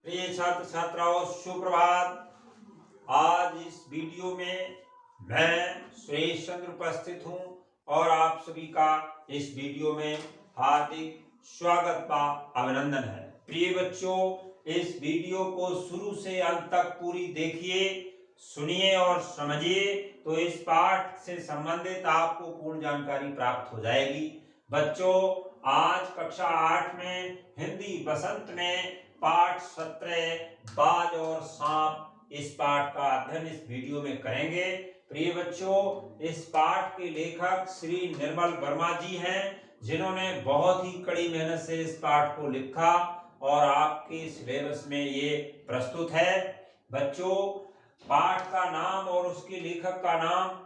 प्रिय छात्र छात्राओं, सुप्रभात। आज इस वीडियो में मैं सुरेश चंद्र उपस्थित हूं और आप सभी का इस वीडियो में हार्दिक स्वागत व अभिनंदन है। प्रिय बच्चों, इस वीडियो को शुरू से अंत तक पूरी देखिए, सुनिए और समझिए, तो इस पाठ से संबंधित आपको पूर्ण जानकारी प्राप्त हो जाएगी। बच्चों, आज कक्षा 8 में हिंदी बसंत में पाठ 17 बाज और सांप, इस पाठ का अध्ययन इस वीडियो में करेंगे। प्रिय बच्चों, इस पाठ के लेखक श्री निर्मल वर्मा जी हैं, जिन्होंने बहुत ही कड़ी मेहनत से इस पाठ को लिखा और आपके सिलेबस में ये प्रस्तुत है। बच्चों, पाठ का नाम और उसके लेखक का नाम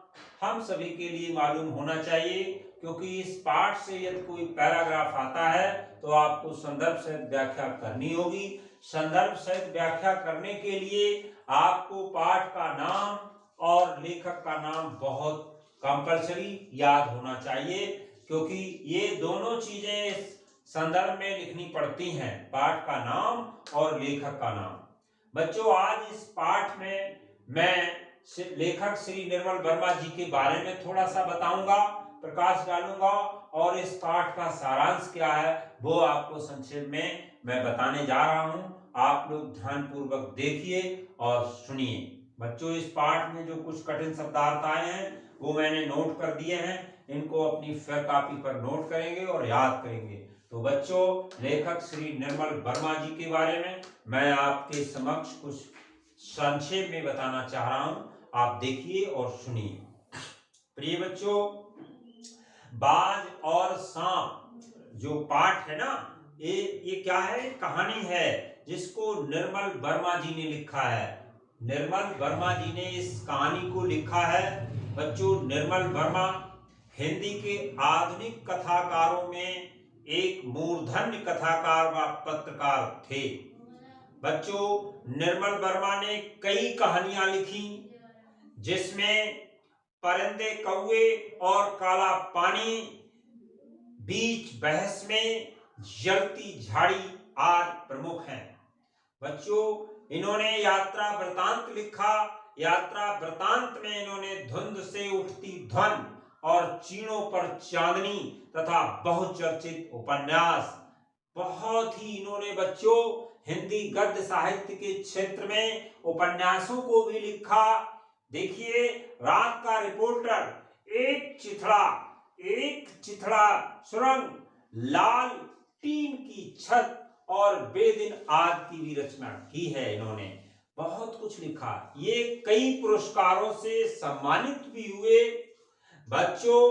हम सभी के लिए मालूम होना चाहिए, क्योंकि इस पाठ से यदि कोई पैराग्राफ आता है तो आपको संदर्भ सहित व्याख्या करनी होगी। संदर्भ सहित व्याख्या करने के लिए आपको पाठ का नाम और लेखक का नाम बहुत कंपलसरी याद होना चाहिए, क्योंकि ये दोनों चीजें संदर्भ में लिखनी पड़ती हैं, पाठ का नाम और लेखक का नाम। बच्चों, आज इस पाठ में मैं लेखक श्री निर्मल वर्मा जी के बारे में थोड़ा सा बताऊंगा, प्रकाश डालूंगा और इस पाठ का सारांश क्या है वो आपको संक्षेप में मैं बताने जा रहा हूं। आप लोग ध्यानपूर्वक देखिए और सुनिए। बच्चों, इस पाठ में जो कुछ कठिन शब्दार्थ आए हैं वो मैंने नोट कर दिए हैं, इनको अपनी फेयर कॉपी पर नोट करेंगे और याद करेंगे। तो बच्चों, लेखक श्री निर्मल वर्मा जी के बारे में मैं आपके समक्ष कुछ संक्षेप में बताना चाह रहा हूं, आप देखिए और सुनिए। प्रिय बच्चों, बाज और सांप जो पाठ है ना, ये क्या है, कहानी है जिसको निर्मल वर्मा जी ने लिखा है। निर्मल वर्मा जी ने इस कहानी को लिखा है। बच्चों, निर्मल वर्मा हिंदी के आधुनिक कथाकारों में एक मूर्धन्य कथाकार व पत्रकार थे। बच्चों, निर्मल वर्मा ने कई कहानियां लिखी, जिसमें परिंदे कौवे और काला पानी, बीच बहस में, जलती झाड़ी आदि प्रमुख हैं। बच्चों, इन्होंने यात्रा वृतांत लिखा। यात्रा वृतांत में इन्होंने धुंध से उठती ध्वन और चीणों पर चांदनी तथा बहुचर्चित उपन्यास, बहुत ही इन्होंने बच्चों हिंदी गद्य साहित्य के क्षेत्र में उपन्यासों को भी लिखा। देखिए, रात का रिपोर्टर, एक चिथड़ा सुरंग, लाल टीन की छत और बेदिन आदि की भी रचना की है। इन्होंने बहुत कुछ लिखा। ये कई पुरस्कारों से सम्मानित भी हुए। बच्चों,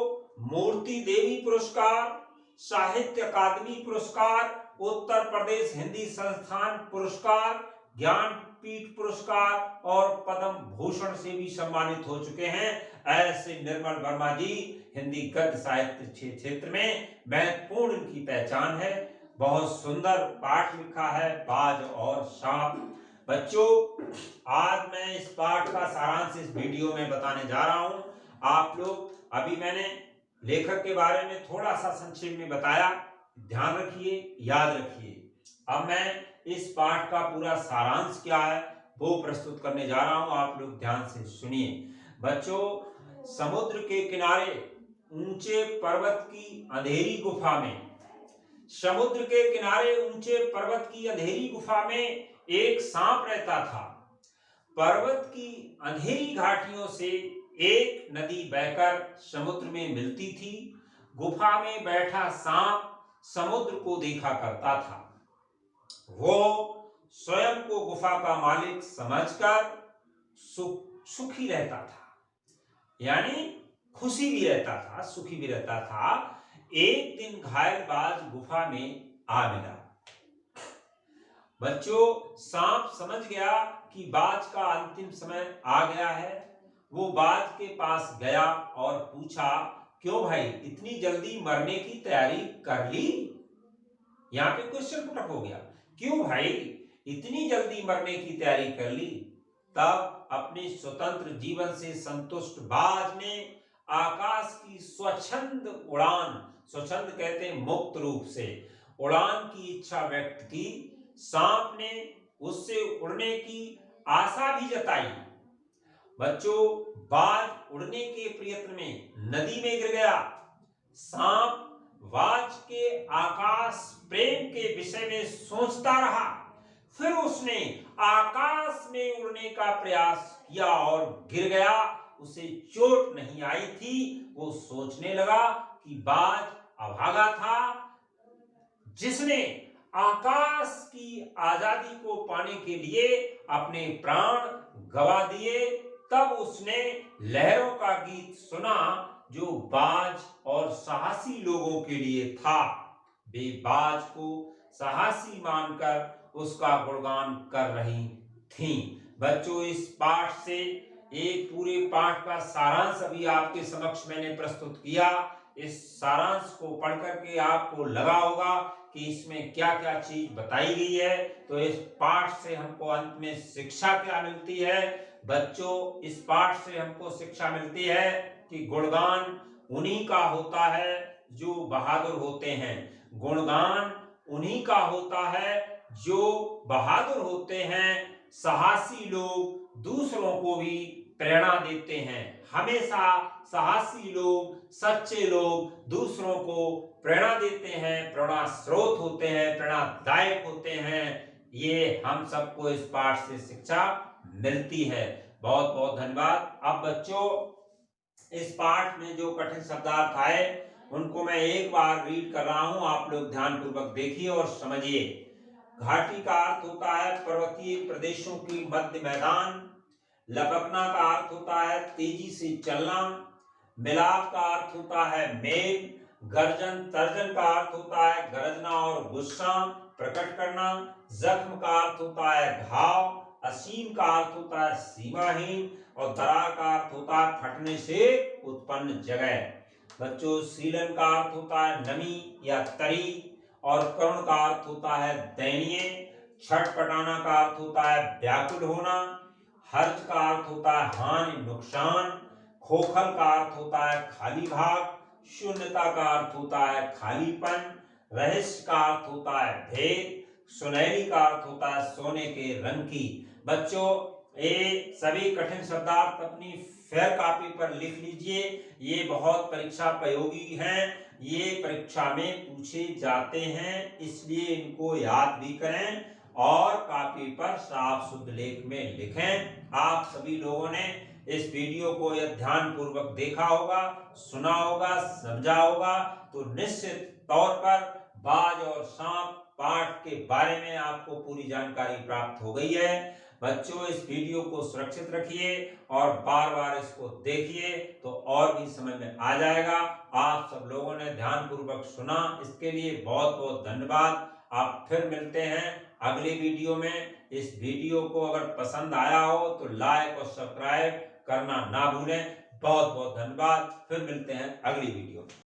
मूर्ति देवी पुरस्कार, साहित्य अकादमी पुरस्कार, उत्तर प्रदेश हिंदी संस्थान पुरस्कार, ज्ञानपीठ पुरस्कार और पद्म भूषण से भी सम्मानित हो चुके हैं। ऐसे निर्मल वर्मा जी हिंदी गद्य साहित्य क्षेत्र में महत्वपूर्ण इनकी पहचान है। बहुत सुंदर पाठ लिखा है, बाज और सांप। बच्चों, आज मैं इस पाठ का सारांश इस वीडियो में बताने जा रहा हूं। आप लोग, अभी मैंने लेखक के बारे में थोड़ा सा संक्षेप में बताया, ध्यान रखिए, याद रखिए। अब मैं इस पाठ का पूरा सारांश क्या है वो प्रस्तुत करने जा रहा हूं, आप लोग ध्यान से सुनिए। बच्चों, समुद्र के किनारे ऊंचे पर्वत की अंधेरी गुफा में, समुद्र के किनारे ऊंचे पर्वत की अंधेरी गुफा में एक सांप रहता था। पर्वत की अंधेरी घाटियों से एक नदी बहकर समुद्र में मिलती थी। गुफा में बैठा सांप समुद्र को देखा करता था। वो स्वयं को गुफा का मालिक समझकर सुखी रहता था, यानी खुशी भी रहता था, सुखी भी रहता था। एक दिन घायल बाज गुफा में आ मिला। बच्चों, सांप समझ गया कि बाज का अंतिम समय आ गया है। वो बाज के पास गया और पूछा, क्यों भाई, इतनी जल्दी मरने की तैयारी कर ली? यहाँ पे क्वेश्चन पुट अप हो गया, क्यों भाई इतनी जल्दी मरने की तैयारी कर ली? तब अपने स्वतंत्र जीवन से संतुष्ट बाज ने आकाश की स्वच्छंद उड़ान, स्वच्छंद कहते हैं मुक्त रूप से, उड़ान की इच्छा व्यक्त की। सांप ने उससे उड़ने की आशा भी जताई। बच्चों, बाज उड़ने के प्रयत्न में नदी में गिर गया। सांप बाज के आकाश प्रेम के विषय में सोचता रहा। फिर उसने आकाश में उड़ने का प्रयास किया और गिर गया। उसे चोट नहीं आई थी। वो सोचने लगा कि बाज अभागा था, जिसने आकाश की आजादी को पाने के लिए अपने प्राण गवा दिए। तब उसने लहरों का गीत सुना, जो बाज और साहसी लोगों के लिए था। वे बाज को साहसी मानकर उसका गुणगान कर रही थीं। बच्चों, इस पाठ से एक पूरे पाठ का सारांश अभी आपके समक्ष मैंने प्रस्तुत किया। इस सारांश को पढ़कर के आपको लगा होगा कि इसमें क्या क्या चीज बताई गई है। तो इस पाठ से हमको अंत में शिक्षा क्या मिलती है? बच्चों, इस पाठ से हमको शिक्षा मिलती है कि गुणगान उन्हीं का होता है जो बहादुर होते हैं। गुणगान उन्हीं का होता है जो बहादुर होते हैं। साहसी लोग दूसरों को भी प्रेरणा देते हैं। हमेशा साहसी लोग, सच्चे लोग दूसरों को प्रेरणा देते हैं, प्रेरणा स्रोत होते हैं, प्रेरणादायक होते हैं। ये हम सबको इस पाठ से शिक्षा मिलती है। बहुत बहुत धन्यवाद। अब बच्चों, इस पाठ में जो कठिन शब्दार्थ आए उनको मैं एक बार रीड कर रहा हूं, आप लोग ध्यान पूर्वक देखिए और समझिए। घाटी का अर्थ होता है पर्वतीय प्रदेशों की मध्य मैदान। लपकना का अर्थ होता है तेजी से चलना। मिलाप का अर्थ होता है मेल। गर्जन तर्जन का अर्थ होता है गरजना और गुस्सा प्रकट करना। जख्म का अर्थ होता है घाव। असीम का अर्थ होता है सीमाहीन। और दरार का अर्थ होता है फटने से उत्पन्न जगह। बच्चों, सीलन का अर्थ होता है नमी या तरी। और करुण का अर्थ होता है दयनीय। छटपटाना का अर्थ होता है व्याकुल होना। हर्ष का अर्थ होता है हानि, नुकसान। खोखल का अर्थ होता है खाली भाग। शून्यता का अर्थ होता है खालीपन। रहस्य का अर्थ होता है भेद। सुनहरी का अर्थ होता है सोने के रंग की। बच्चों, ये सभी कठिन शब्दार्थ अपनी फेयर कॉपी पर लिख लीजिए। ये बहुत परीक्षा प्रयोगी हैं। ये परीक्षा में पूछे जाते हैं, इसलिए इनको याद भी करें और कॉपी पर साफ शुद्ध लेख में लिखें। आप सभी लोगों ने इस वीडियो को यह ध्यान पूर्वक देखा होगा, सुना होगा, समझा होगा, तो निश्चित तौर पर बाज और सांप पाठ के बारे में आपको पूरी जानकारी प्राप्त हो गई है। बच्चों, इस वीडियो को सुरक्षित रखिए और बार बार इसको देखिए तो और भी समझ में आ जाएगा। आप सब लोगों ने ध्यान पूर्वक सुना, इसके लिए बहुत बहुत धन्यवाद। आप फिर मिलते हैं अगले वीडियो में। इस वीडियो को अगर पसंद आया हो तो लाइक और सब्सक्राइब करना ना भूलें। बहुत बहुत धन्यवाद। फिर मिलते हैं अगली वीडियो में।